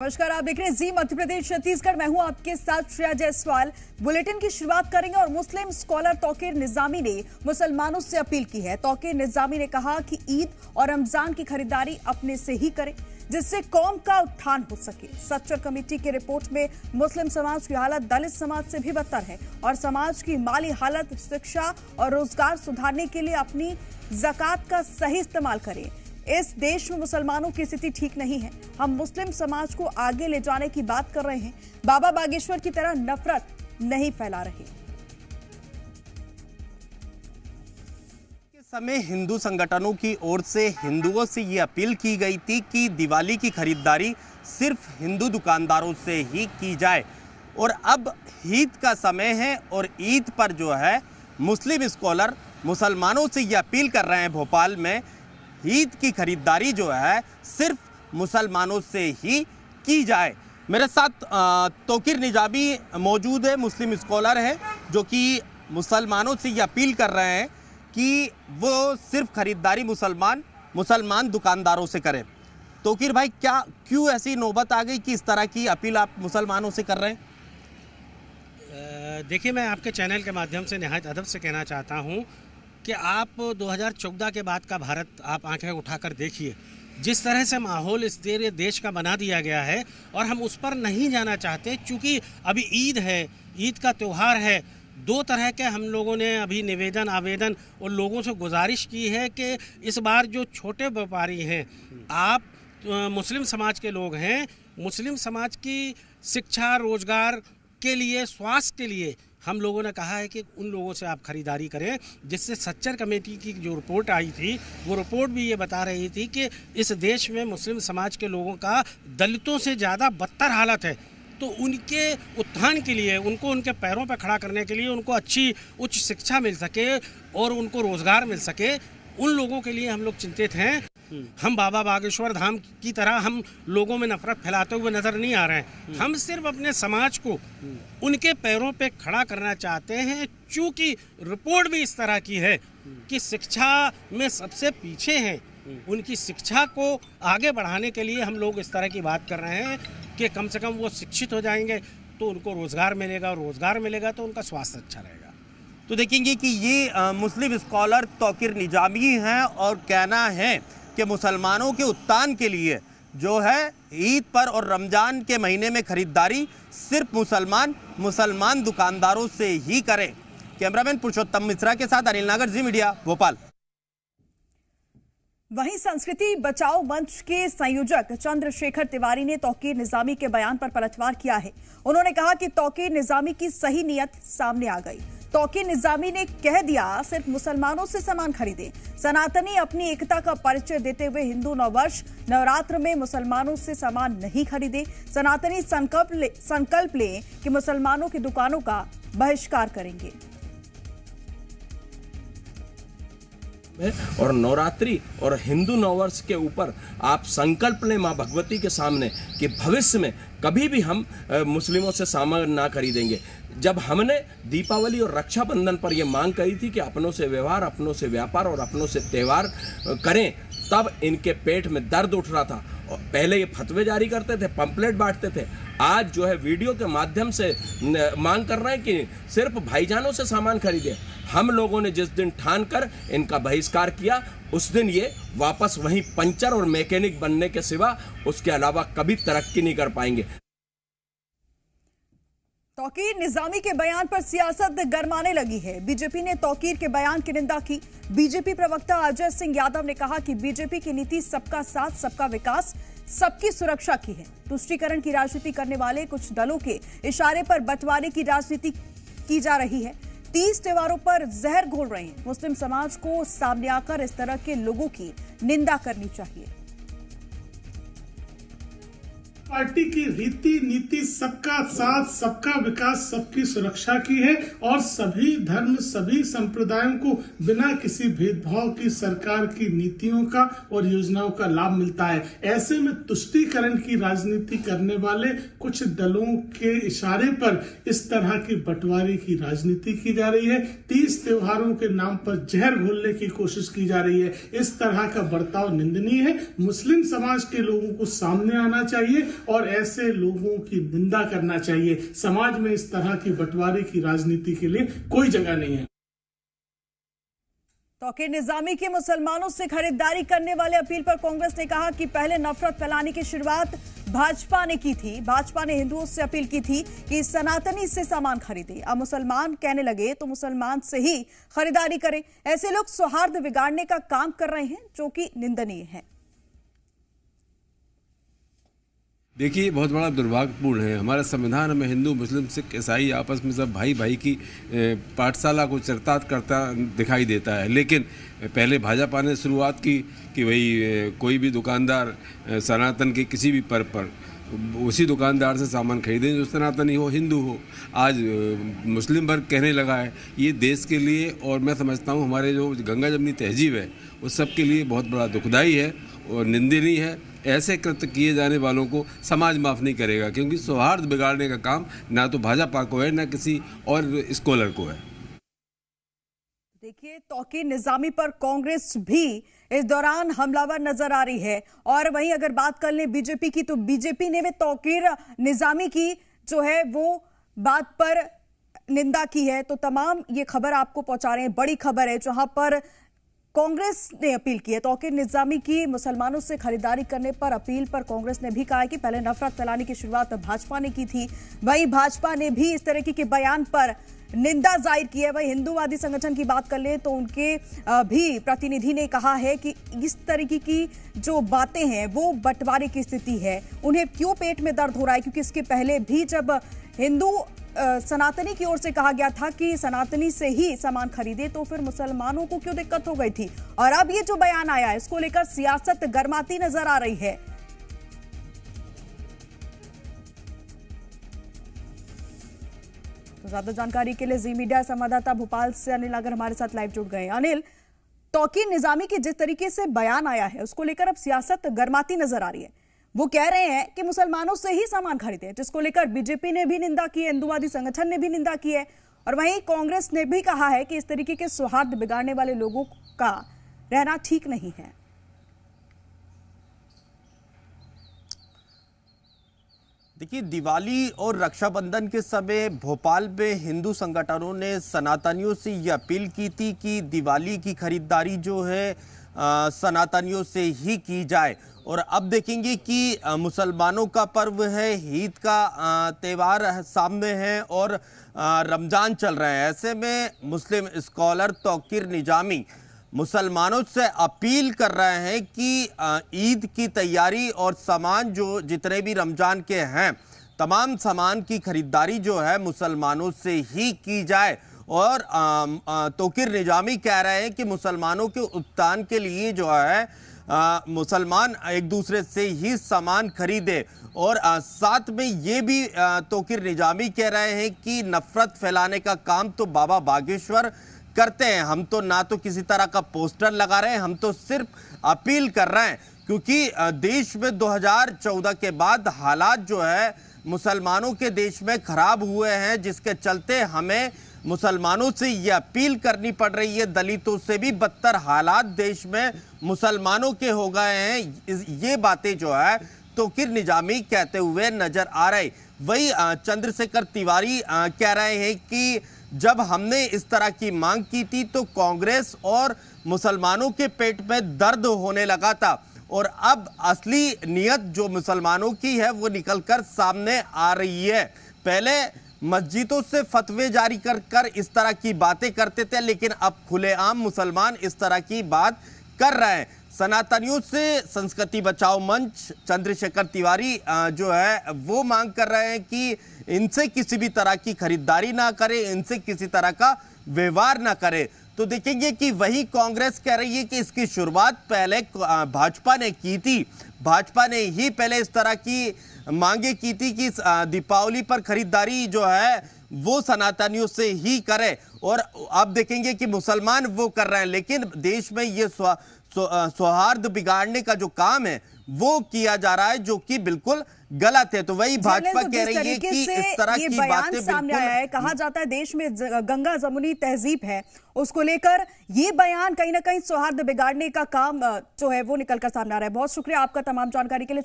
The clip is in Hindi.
नमस्कार, आप देख रहे हैं जी मध्य प्रदेश छत्तीसगढ़। मैं हूं आपके साथ श्रेया जायसवाल। बुलेटिन की शुरुआत करेंगे और मुस्लिम स्कॉलर तौकीर निजामी ने मुसलमानों से अपील की है। तौकीर निजामी ने कहा कि ईद और रमजान की खरीदारी अपने से ही करें जिससे कौम का उत्थान हो सके। सच्चर कमेटी की रिपोर्ट में मुस्लिम समाज की हालत दलित समाज से भी बदतर है और समाज की माली हालत, शिक्षा और रोजगार सुधारने के लिए अपनी ज़कात का सही इस्तेमाल करें। इस देश में मुसलमानों की स्थिति ठीक नहीं है। हम मुस्लिम समाज को आगे ले जाने की बात कर रहे हैं, बाबा बागेश्वर की तरह नफरत नहीं फैला रहे। समय हिंदू संगठनों की ओर से हिंदुओं से ये अपील की गई थी कि दिवाली की खरीदारी सिर्फ हिंदू दुकानदारों से ही की जाए और अब ईद का समय है और ईद पर जो है मुस्लिम स्कॉलर मुसलमानों से ये अपील कर रहे हैं भोपाल में ईद की खरीदारी जो है सिर्फ मुसलमानों से ही की जाए। मेरे साथ तौकीर निजामी मौजूद है, मुस्लिम स्कॉलर है, जो कि मुसलमानों से ये अपील कर रहे हैं कि वो सिर्फ खरीदारी मुसलमान दुकानदारों से करें। तौकीर भाई, क्यों ऐसी नौबत आ गई कि इस तरह की अपील आप मुसलमानों से कर रहे हैं? देखिए, मैं आपके चैनल के माध्यम से निहायत अदब से कहना चाहता हूं कि आप 2014 के बाद का भारत आप आंखें उठाकर देखिए। जिस तरह से माहौल इस देश का बना दिया गया है और हम उस पर नहीं जाना चाहते, चूँकि अभी ईद है, ईद का त्यौहार है। दो तरह के हम लोगों ने अभी आवेदन और लोगों से गुजारिश की है कि इस बार जो छोटे व्यापारी हैं, आप मुस्लिम समाज के लोग हैं, मुस्लिम समाज की शिक्षा, रोजगार के लिए, स्वास्थ्य के लिए हम लोगों ने कहा है कि उन लोगों से आप खरीदारी करें। जिससे सच्चर कमेटी की जो रिपोर्ट आई थी, वो रिपोर्ट भी ये बता रही थी कि इस देश में मुस्लिम समाज के लोगों का दलितों से ज़्यादा बदतर हालत है। तो उनके उत्थान के लिए, उनको उनके पैरों पर खड़ा करने के लिए, उनको अच्छी उच्च शिक्षा मिल सके और उनको रोज़गार मिल सके, उन लोगों के लिए हम लोग चिंतित हैं। हम बाबा बागेश्वर धाम की तरह हम लोगों में नफरत फैलाते हुए नजर नहीं आ रहे हैं। हम सिर्फ अपने समाज को उनके पैरों पे खड़ा करना चाहते हैं। चूंकि रिपोर्ट भी इस तरह की है कि शिक्षा में सबसे पीछे हैं, उनकी शिक्षा को आगे बढ़ाने के लिए हम लोग इस तरह की बात कर रहे हैं कि कम से कम वो शिक्षित हो जाएंगे तो उनको रोजगार मिलेगा, और रोजगार मिलेगा तो उनका स्वास्थ्य अच्छा रहेगा। तो देखेंगे कि ये मुस्लिम स्कॉलर तौकीर निजामी हैं और कहना है कि मुसलमानों के उत्थान के लिए जो है ईद पर और रमजान के महीने में खरीदारी सिर्फ मुसलमान दुकानदारों से ही करें। कैमरामैन पुरुषोत्तम मिश्रा के साथ अनिल नागर, जी मीडिया, भोपाल। वहीं संस्कृति बचाओ मंच के संयोजक चंद्रशेखर तिवारी ने तौकीर निजामी के बयान पर पलटवार किया है। उन्होंने कहा कि तौकीर निजामी की सही नीयत सामने आ गई। तौकीर निजामी ने कह दिया सिर्फ मुसलमानों से सामान खरीदें। सनातनी अपनी एकता का परिचय देते हुए हिंदू नववर्ष नवरात्र में मुसलमानों से सामान नहीं खरीदे। सनातनी संकल्प लें कि मुसलमानों की दुकानों का बहिष्कार करेंगे। और नवरात्रि और हिंदू नववर्ष के ऊपर आप संकल्प लें मां भगवती के सामने कि भविष्य में कभी भी हम मुस्लिमों से सामान ना खरीदेंगे। जब हमने दीपावली और रक्षाबंधन पर यह मांग करी थी कि अपनों से व्यवहार, अपनों से व्यापार और अपनों से त्यौहार करें, तब इनके पेट में दर्द उठ रहा था। और पहले ये फतवे जारी करते थे, पंपलेट बांटते थे। आज जो है वीडियो के माध्यम से मांग कर रहे हैं कि सिर्फ भाईजानों से सामान खरीदे। हम लोगों ने जिस दिन ठान कर इनका बहिष्कार किया, उस दिन ये वापस वहीं पंचर और मैकेनिक बनने के सिवा उसके अलावा कभी तरक्की नहीं कर पाएंगे। तौकीर निजामी के बयान पर सियासत गरमाने लगी है। बीजेपी ने तौकीर के बयान की निंदा की। बीजेपी प्रवक्ता अजय सिंह यादव ने कहा कि बीजेपी की नीति सबका साथ, सबका विकास, सबकी सुरक्षा की है। तुष्टीकरण की राजनीति करने वाले कुछ दलों के इशारे पर बंटवारे की राजनीति की जा रही है। 30 त्योहारों पर जहर घोल रहे हैं। मुस्लिम समाज को सामने आकर इस तरह के लोगों की निंदा करनी चाहिए। पार्टी की रीति नीति सबका साथ, सबका विकास, सबकी सुरक्षा की है और सभी धर्म, सभी संप्रदायों को बिना किसी भेदभाव की सरकार की नीतियों का और योजनाओं का लाभ मिलता है। ऐसे में तुष्टीकरण की राजनीति करने वाले कुछ दलों के इशारे पर इस तरह की बंटवारे की राजनीति की जा रही है। 30 त्योहारों के नाम पर जहर घोलने की कोशिश की जा रही है। इस तरह का बर्ताव निंदनीय है। मुस्लिम समाज के लोगों को सामने आना चाहिए और ऐसे लोगों की निंदा करना चाहिए। समाज में इस तरह की बंटवारे की राजनीति के लिए कोई जगह नहीं है। तौकीर निजामी की मुसलमानों से खरीदारी करने वाले अपील पर कांग्रेस ने कहा कि पहले नफरत फैलाने की शुरुआत भाजपा ने की थी। भाजपा ने हिंदुओं से अपील की थी कि सनातनी से सामान खरीदे। अब मुसलमान कहने लगे तो मुसलमान से ही खरीदारी करें। ऐसे लोग सौहार्द बिगाड़ने का काम कर रहे हैं, जो कि निंदनीय है। देखिए, बहुत बड़ा दुर्भाग्यपूर्ण है। हमारे संविधान में हिंदू, मुस्लिम, सिख, ईसाई आपस में सब भाई भाई की पाठशाला को चरितार्थ करता दिखाई देता है। लेकिन पहले भाजपा ने शुरुआत की कि भाई कोई भी दुकानदार सनातन के किसी भी पर्व पर उसी दुकानदार से सामान खरीदें जो सनातनी हो, हिंदू हो। आज मुस्लिम वर्ग कहने लगा है। ये देश के लिए और मैं समझता हूँ हमारे जो गंगा जमनी तहजीब है उस सब के लिए बहुत बड़ा दुखदाई है और निंदनीय है। ऐसे कृत्य किए जाने वालों को समाज माफ़ नहीं करेगा, क्योंकि सौहार्द बिगाड़ने का काम ना तो भाजपा को है ना किसी और स्कॉलर को है। देखिए, तौकीर निजामी पर कांग्रेस भी इस दौरान हमलावर नजर आ रही है। और वहीं अगर बात कर लें बीजेपी की, तो बीजेपी ने भी तौकीर निजामी की जो है वो बात पर निंदा की है। तो तमाम ये खबर आपको पहुंचा रहे हैं। बड़ी खबर है जहां पर कांग्रेस ने अपील की है। तौकीर निजामी की मुसलमानों से खरीदारी करने पर अपील पर कांग्रेस ने भी कहा है कि पहले नफरत फैलाने की शुरुआत भाजपा ने की थी। वहीं भाजपा ने भी इस तरह के बयान पर निंदा जाहिर की है। वहीं हिंदूवादी संगठन की बात कर ले तो उनके भी प्रतिनिधि ने कहा है कि इस तरीके की जो बातें हैं वो बंटवारे की स्थिति है। उन्हें क्यों पेट में दर्द हो रहा है, क्योंकि इसके पहले भी जब हिंदू सनातनी की ओर से कहा गया था कि सनातनी से ही सामान खरीदे, तो फिर मुसलमानों को क्यों दिक्कत हो गई थी। और अब ये जो बयान आया है इसको लेकर सियासत गर्माती नजर आ रही है। तो ज्यादा जानकारी के लिए जी मीडिया संवाददाता भोपाल से अनिल अगर हमारे साथ लाइव जुड़ गए। अनिल, तौकीर निजामी की जिस तरीके से बयान आया है उसको लेकर अब सियासत गर्माती नजर आ रही है। वो कह रहे हैं कि मुसलमानों से ही सामान खरीदे, जिसको लेकर बीजेपी ने भी निंदा की है, हिंदूवादी संगठन ने भी निंदा की है। और वहीं कांग्रेस ने भी कहा है कि इस तरीके के सौहार्द बिगाड़ने वाले लोगों का रहना ठीक नहीं है। देखिए, दिवाली और रक्षाबंधन के समय भोपाल में हिंदू संगठनों ने सनातनियों से ये अपील की थी कि दिवाली की खरीदारी जो है सनातनियों से ही की जाए। और अब देखेंगे कि मुसलमानों का पर्व है, ईद का त्यौहार सामने है और रमज़ान चल रहा है। ऐसे में मुस्लिम स्कॉलर तौकीर निजामी मुसलमानों से अपील कर रहे हैं कि ईद की तैयारी और सामान जो जितने भी रमज़ान के हैं तमाम सामान की खरीदारी जो है मुसलमानों से ही की जाए। और तौकीर निजामी कह रहे हैं कि मुसलमानों के उत्थान के लिए जो है मुसलमान एक दूसरे से ही सामान खरीदे। और साथ में ये भी तौकीर निजामी कह रहे हैं कि नफरत फैलाने का काम तो बाबा बागेश्वर करते हैं। हम तो ना तो किसी तरह का पोस्टर लगा रहे हैं, हम तो सिर्फ अपील कर रहे हैं, क्योंकि देश में 2014 के बाद हालात जो है मुसलमानों के देश में खराब हुए हैं, जिसके चलते हमें मुसलमानों से ये अपील करनी पड़ रही है। दलितों से भी बदतर हालात देश में मुसलमानों के हो गए हैं। ये बातें जो है तौकीर निजामी कहते हुए नजर आ रहे। वही चंद्रशेखर तिवारी कह रहे हैं कि जब हमने इस तरह की मांग की थी तो कांग्रेस और मुसलमानों के पेट में दर्द होने लगा था, और अब असली नियत जो मुसलमानों की है वो निकलकर सामने आ रही है। पहले मस्जिदों से फतवे जारी कर इस तरह की बातें करते थे, लेकिन अब खुलेआम मुसलमान इस तरह की बात कर रहे हैं। सनातनियों से संस्कृति बचाओ मंच चंद्रशेखर तिवारी जो है वो मांग कर रहे हैं कि इनसे किसी भी तरह की खरीदारी ना करे, इनसे किसी तरह का व्यवहार ना करे। तो देखेंगे कि वही कांग्रेस कह रही है कि इसकी शुरुआत पहले भाजपा ने की थी। भाजपा ने ही पहले इस तरह की मांगे की थी कि दीपावली पर खरीदारी जो है वो सनातनियों से ही करे, और अब देखेंगे कि मुसलमान वो कर रहे हैं। लेकिन देश में ये सौहार्द बिगाड़ने का जो काम है वो किया जा रहा है, जो कि बिल्कुल गलत है। तो वही भाजपा कह रही है कि इस तरह की बातें सामने आया है। कहा जाता है देश में गंगा जमुनी तहजीब है, उसको लेकर ये बयान कहीं ना कहीं सौहार्द बिगाड़ने का काम जो है वो निकलकर सामने आ रहा है। बहुत शुक्रिया आपका तमाम जानकारी के लिए।